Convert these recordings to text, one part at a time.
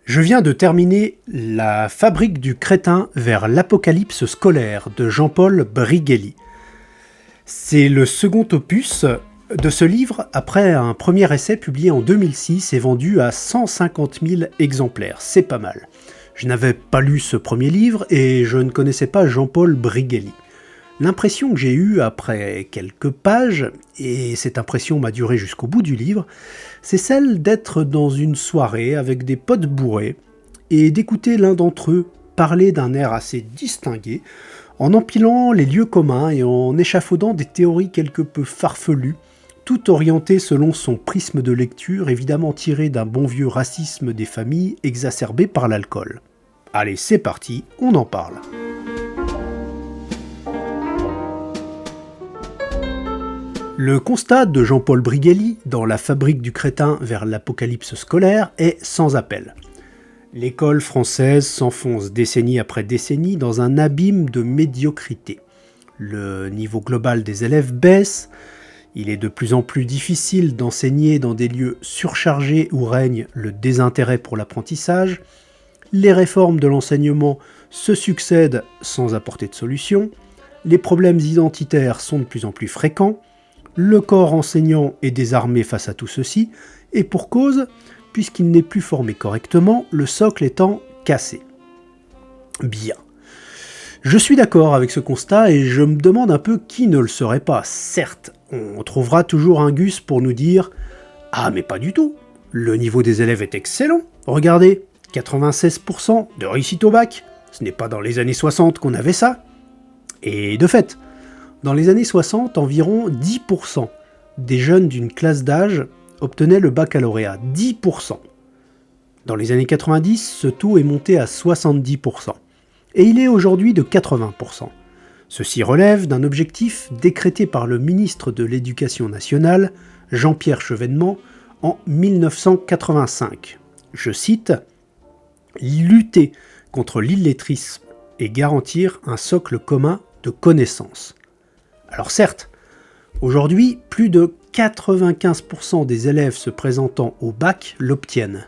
Je viens de terminer La fabrique du crétin vers l'apocalypse scolaire de Jean-Paul Brigelli. C'est le second opus de ce livre après un premier essai publié en 2006 et vendu à 150 000 exemplaires. C'est pas mal. Je n'avais pas lu ce premier livre et je ne connaissais pas Jean-Paul Brigelli. L'impression que j'ai eue après quelques pages, et cette impression m'a duré jusqu'au bout du livre, c'est celle d'être dans une soirée avec des potes bourrés et d'écouter l'un d'entre eux parler d'un air assez distingué, en empilant les lieux communs et en échafaudant des théories quelque peu farfelues, tout orientées selon son prisme de lecture, évidemment tiré d'un bon vieux racisme des familles exacerbé par l'alcool. Allez, c'est parti, on en parle. Le constat de Jean-Paul Brigelli dans La fabrique du crétin vers l'apocalypse scolaire est sans appel. L'école française s'enfonce décennie après décennie dans un abîme de médiocrité. Le niveau global des élèves baisse, il est de plus en plus difficile d'enseigner dans des lieux surchargés où règne le désintérêt pour l'apprentissage, les réformes de l'enseignement se succèdent sans apporter de solution, les problèmes identitaires sont de plus en plus fréquents, le corps enseignant est désarmé face à tout ceci, et pour cause, puisqu'il n'est plus formé correctement, le socle étant cassé. Bien. Je suis d'accord avec ce constat et je me demande un peu qui ne le serait pas. Certes, on trouvera toujours un Gus pour nous dire « Ah mais pas du tout, le niveau des élèves est excellent, regardez, 96% de réussite au bac, ce n'est pas dans les années 60 qu'on avait ça. » Et de fait, dans les années 60, environ 10% des jeunes d'une classe d'âge obtenaient le baccalauréat. 10%. Dans les années 90, ce taux est monté à 70%. Et il est aujourd'hui de 80%. Ceci relève d'un objectif décrété par le ministre de l'Éducation nationale, Jean-Pierre Chevènement, en 1985. Je cite « Lutter contre l'illettrisme et garantir un socle commun de connaissances ». Alors certes, aujourd'hui, plus de 95% des élèves se présentant au bac l'obtiennent.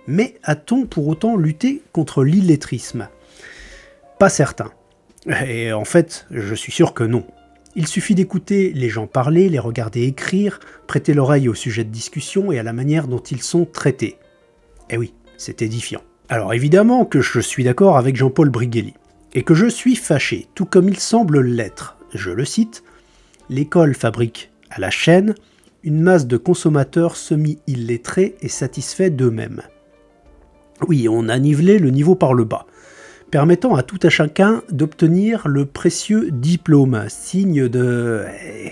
Mais a-t-on pour autant lutté contre l'illettrisme ? Pas certain. Et en fait, je suis sûr que non. Il suffit d'écouter les gens parler, les regarder écrire, prêter l'oreille au sujet de discussion et à la manière dont ils sont traités. Eh oui, c'est édifiant. Alors évidemment que je suis d'accord avec Jean-Paul Brigelli, et que je suis fâché, tout comme il semble l'être. Je le cite, « L'école fabrique à la chaîne une masse de consommateurs semi-illettrés et satisfaits d'eux-mêmes. » Oui, on a nivelé le niveau par le bas, permettant à tout à chacun d'obtenir le précieux diplôme, signe de...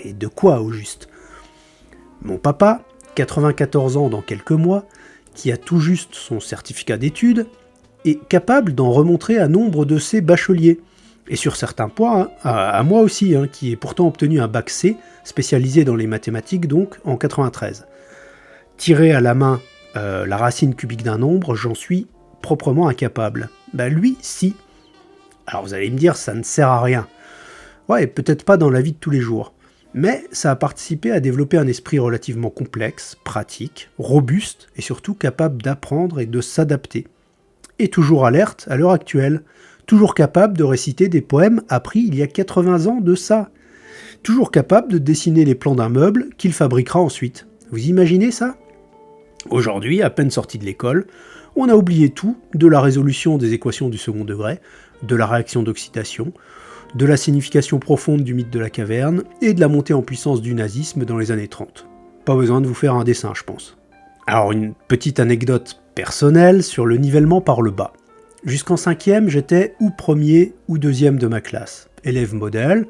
Et de quoi au juste ? Mon papa, 94 ans dans quelques mois, qui a tout juste son certificat d'études, est capable d'en remontrer à nombre de ses bacheliers. Et sur certains points, à moi aussi, qui ai pourtant obtenu un bac C, spécialisé dans les mathématiques donc, en 93. Tirer à la main la racine cubique d'un nombre, j'en suis proprement incapable. Lui, si. Alors vous allez me dire, ça ne sert à rien. Ouais, peut-être pas dans la vie de tous les jours. Mais ça a participé à développer un esprit relativement complexe, pratique, robuste et surtout capable d'apprendre et de s'adapter. Et toujours alerte à l'heure actuelle. Toujours capable de réciter des poèmes appris il y a 80 ans de ça. Toujours capable de dessiner les plans d'un meuble qu'il fabriquera ensuite. Vous imaginez ça ? Aujourd'hui, à peine sorti de l'école, on a oublié tout de la résolution des équations du second degré, de la réaction d'oxydation, de la signification profonde du mythe de la caverne et de la montée en puissance du nazisme dans les années 30. Pas besoin de vous faire un dessin, je pense. Alors, une petite anecdote personnelle sur le nivellement par le bas. Jusqu'en 5e, j'étais ou premier ou deuxième de ma classe. Élève modèle,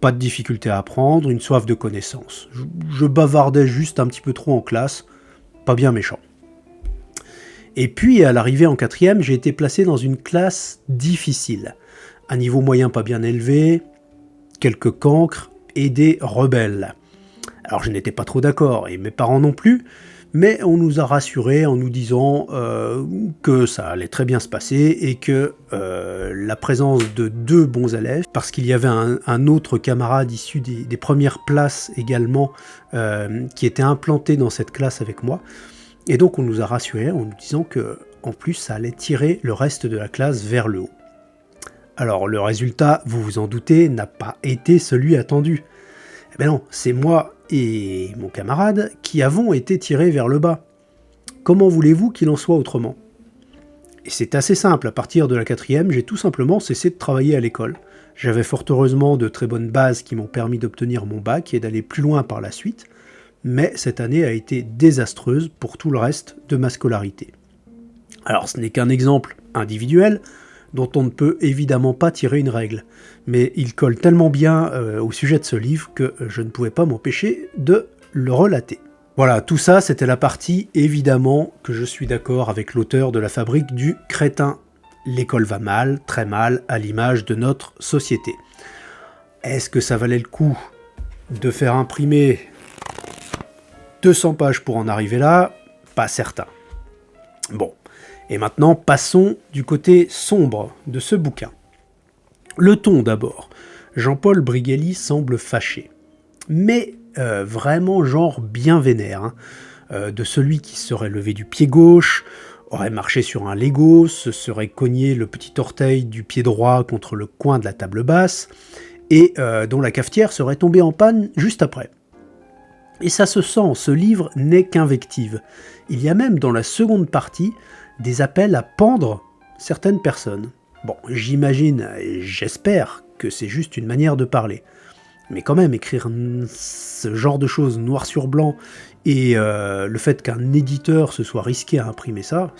pas de difficulté à apprendre, une soif de connaissance. Je bavardais juste un petit peu trop en classe, pas bien méchant. Et puis, à l'arrivée en 4e, j'ai été placé dans une classe difficile. Un niveau moyen pas bien élevé, quelques cancres et des rebelles. Alors je n'étais pas trop d'accord, et mes parents non plus, mais on nous a rassurés en nous disant que ça allait très bien se passer et que la présence de 2 bons élèves, parce qu'il y avait un autre camarade issu des premières places également qui était implanté dans cette classe avec moi, et donc on nous a rassurés en nous disant que en plus ça allait tirer le reste de la classe vers le haut. Alors le résultat, vous vous en doutez, n'a pas été celui attendu. Eh ben non, c'est moi et mon camarade qui avons été tirés vers le bas. Comment voulez-vous qu'il en soit autrement ? Et c'est assez simple, à partir de la 4e, j'ai tout simplement cessé de travailler à l'école. J'avais fort heureusement de très bonnes bases qui m'ont permis d'obtenir mon bac et d'aller plus loin par la suite, mais cette année a été désastreuse pour tout le reste de ma scolarité. Alors ce n'est qu'un exemple individuel, dont on ne peut évidemment pas tirer une règle, mais il colle tellement bien au sujet de ce livre que je ne pouvais pas m'empêcher de le relater. Voilà, tout ça c'était la partie évidemment que je suis d'accord avec l'auteur de La Fabrique du Crétin. L'école va mal, très mal, à l'image de notre société. Est-ce que ça valait le coup de faire imprimer 200 pages pour en arriver là ? Pas certain. Bon. Et maintenant, passons du côté sombre de ce bouquin. Le ton d'abord. Jean-Paul Brigelli semble fâché. Mais vraiment genre bien vénère. De celui qui se serait levé du pied gauche, aurait marché sur un Lego, se serait cogné le petit orteil du pied droit contre le coin de la table basse, et dont la cafetière serait tombée en panne juste après. Et ça se sent, ce livre n'est qu'invective. Il y a même dans la seconde partie des appels à pendre certaines personnes. Bon, j'imagine et j'espère que c'est juste une manière de parler. Mais quand même, écrire ce genre de choses noir sur blanc et le fait qu'un éditeur se soit risqué à imprimer ça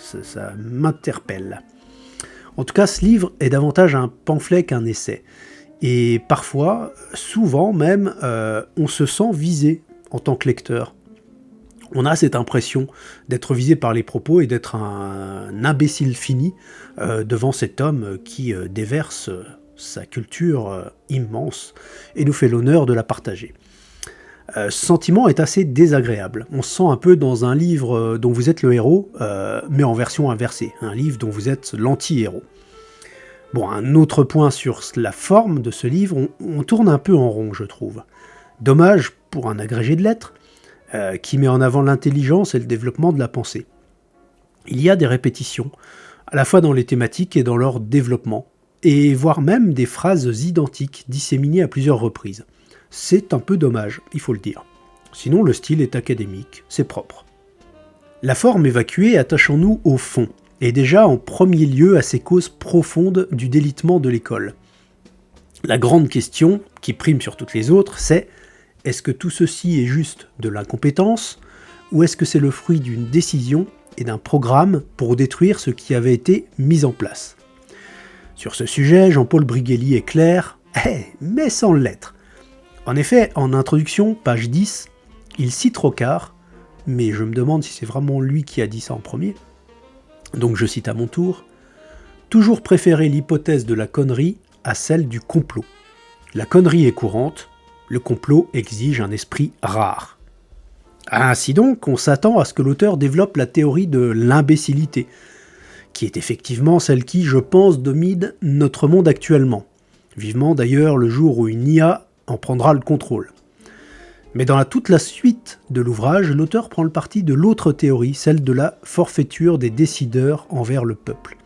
m'interpelle. En tout cas, ce livre est davantage un pamphlet qu'un essai. Et parfois, souvent même, on se sent visé en tant que lecteur. On a cette impression d'être visé par les propos et d'être un imbécile fini devant cet homme qui déverse sa culture immense et nous fait l'honneur de la partager. Ce sentiment est assez désagréable. On se sent un peu dans un livre dont vous êtes le héros, mais en version inversée, un livre dont vous êtes l'anti-héros. Bon, un autre point sur la forme de ce livre, on tourne un peu en rond, je trouve. Dommage pour un agrégé de lettres, qui met en avant l'intelligence et le développement de la pensée. Il y a des répétitions, à la fois dans les thématiques et dans leur développement, et voire même des phrases identiques disséminées à plusieurs reprises. C'est un peu dommage, il faut le dire. Sinon, le style est académique, c'est propre. La forme évacuée, attachons-nous au fond, et déjà en premier lieu à ces causes profondes du délitement de l'école. La grande question, qui prime sur toutes les autres, c'est: est-ce que tout ceci est juste de l'incompétence, ou est-ce que c'est le fruit d'une décision et d'un programme pour détruire ce qui avait été mis en place ? Sur ce sujet, Jean-Paul Brigelli est clair, mais sans l'être. En effet, en introduction, page 10, il cite Rocard, mais je me demande si c'est vraiment lui qui a dit ça en premier. Donc je cite à mon tour, « Toujours préférer l'hypothèse de la connerie à celle du complot. La connerie est courante, le complot exige un esprit rare. » Ainsi donc, on s'attend à ce que l'auteur développe la théorie de l'imbécilité, qui est effectivement celle qui, je pense, domine notre monde actuellement. Vivement d'ailleurs le jour où une IA en prendra le contrôle. Mais dans toute la suite de l'ouvrage, l'auteur prend le parti de l'autre théorie, celle de la forfaiture des décideurs envers le peuple.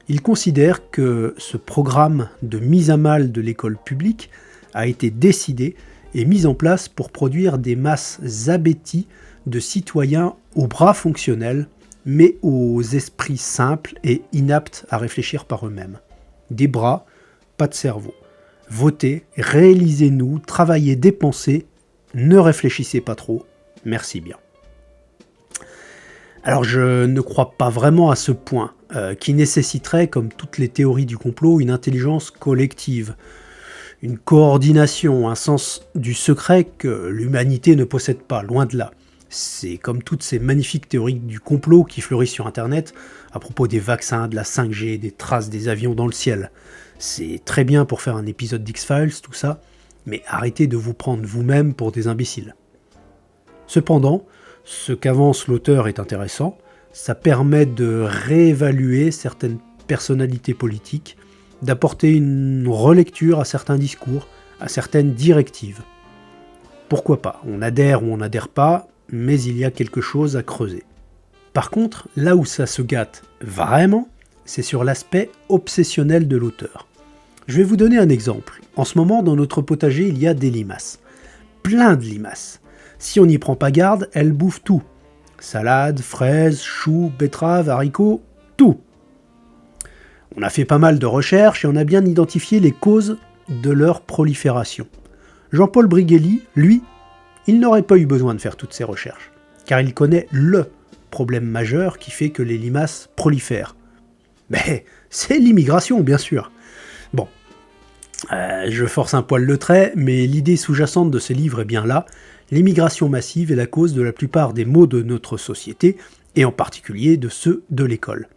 Il considère que ce programme de mise à mal de l'école publique a été décidé et mis en place pour produire des masses abéties de citoyens aux bras fonctionnels, mais aux esprits simples et inaptes à réfléchir par eux-mêmes. Des bras, pas de cerveau. Votez, réalisez-nous, travaillez, dépensez, ne réfléchissez pas trop, merci bien. Alors je ne crois pas vraiment à ce point, qui nécessiterait, comme toutes les théories du complot, une intelligence collective, une coordination, un sens du secret que l'humanité ne possède pas, loin de là. C'est comme toutes ces magnifiques théories du complot qui fleurissent sur Internet à propos des vaccins, de la 5G, des traces des avions dans le ciel. C'est très bien pour faire un épisode d'X-Files, tout ça, mais arrêtez de vous prendre vous-même pour des imbéciles. Cependant, ce qu'avance l'auteur est intéressant, ça permet de réévaluer certaines personnalités politiques, d'apporter une relecture à certains discours, à certaines directives. Pourquoi pas, on adhère ou on n'adhère pas, mais il y a quelque chose à creuser. Par contre, là où ça se gâte vraiment, c'est sur l'aspect obsessionnel de l'auteur. Je vais vous donner un exemple. En ce moment, dans notre potager, il y a des limaces. Plein de limaces. Si on n'y prend pas garde, elles bouffent tout. Salade, fraises, choux, betteraves, haricots, tout. On a fait pas mal de recherches et on a bien identifié les causes de leur prolifération. Jean-Paul Brigelli, lui, il n'aurait pas eu besoin de faire toutes ces recherches, car il connaît le problème majeur qui fait que les limaces prolifèrent. Mais c'est l'immigration, bien sûr. Bon, je force un poil le trait, mais l'idée sous-jacente de ce livre est bien là. L'immigration massive est la cause de la plupart des maux de notre société, et en particulier de ceux de l'école.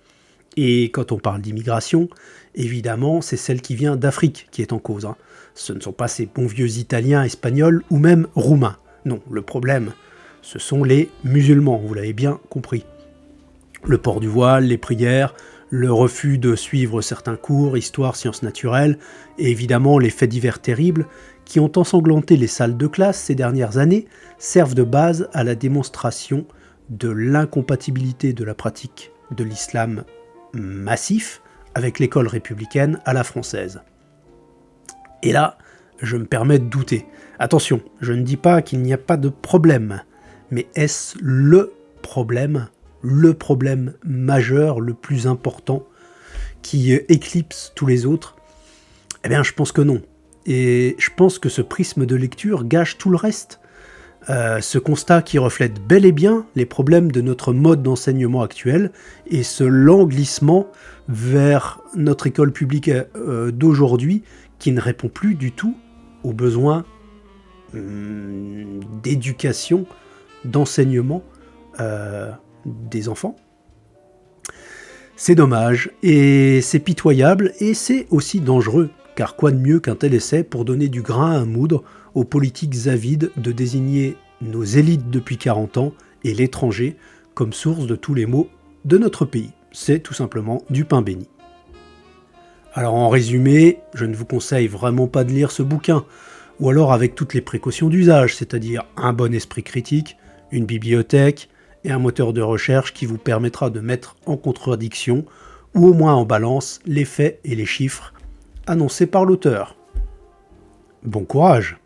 Et quand on parle d'immigration, évidemment, c'est celle qui vient d'Afrique qui est en cause. Ce ne sont pas ces bons vieux Italiens, Espagnols ou même Roumains. Non, le problème, ce sont les musulmans, vous l'avez bien compris. Le port du voile, les prières, le refus de suivre certains cours, histoire, sciences naturelles, et évidemment les faits divers terribles qui ont ensanglanté les salles de classe ces dernières années, servent de base à la démonstration de l'incompatibilité de la pratique de l'islam massif avec l'école républicaine à la française. Et là, je me permets de douter. Attention, je ne dis pas qu'il n'y a pas de problème, mais est-ce le problème majeur, le plus important, qui éclipse tous les autres? Eh bien, je pense que non. Et je pense que ce prisme de lecture gâche tout le reste. Ce constat qui reflète bel et bien les problèmes de notre mode d'enseignement actuel et ce lent glissement vers notre école publique d'aujourd'hui qui ne répond plus du tout aux besoins d'éducation, d'enseignement des enfants. C'est dommage et c'est pitoyable et c'est aussi dangereux, car quoi de mieux qu'un tel essai pour donner du grain à moudre aux politiques avides de désigner nos élites depuis 40 ans et l'étranger comme source de tous les maux de notre pays. C'est tout simplement du pain béni. Alors en résumé, je ne vous conseille vraiment pas de lire ce bouquin, ou alors avec toutes les précautions d'usage, c'est-à-dire un bon esprit critique, une bibliothèque et un moteur de recherche qui vous permettra de mettre en contradiction, ou au moins en balance, les faits et les chiffres annoncés par l'auteur. Bon courage!